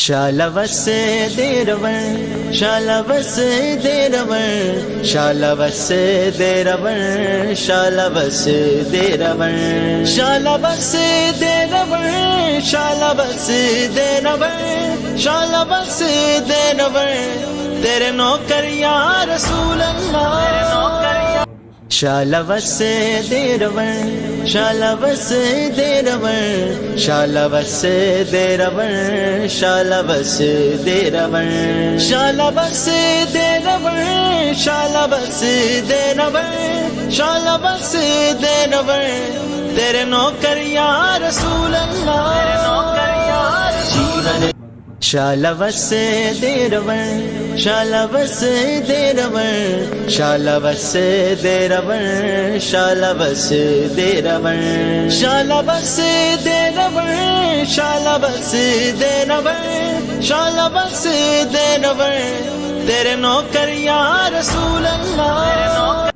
شالوس دیرور شالوس دیرور شالوس دیرور شالوس دیرور شالوس دیرور شالوس دیرور شالوس دیرور تیرے نوکر یا رسول اللہ شالوس دیرور شالوس دیرور شالوس دیرور شالوس دیرور شالوس دیرور شالوس دیرور شالوس دیرور تیرے نوکر یا رسول اللہ شالوس دیرور شالوس دیرور شالوس دیرور شالوس دیرور شالوس دیرور شالوس دیرور شالوس دیرور تیرے نوکر یا رسول اللہ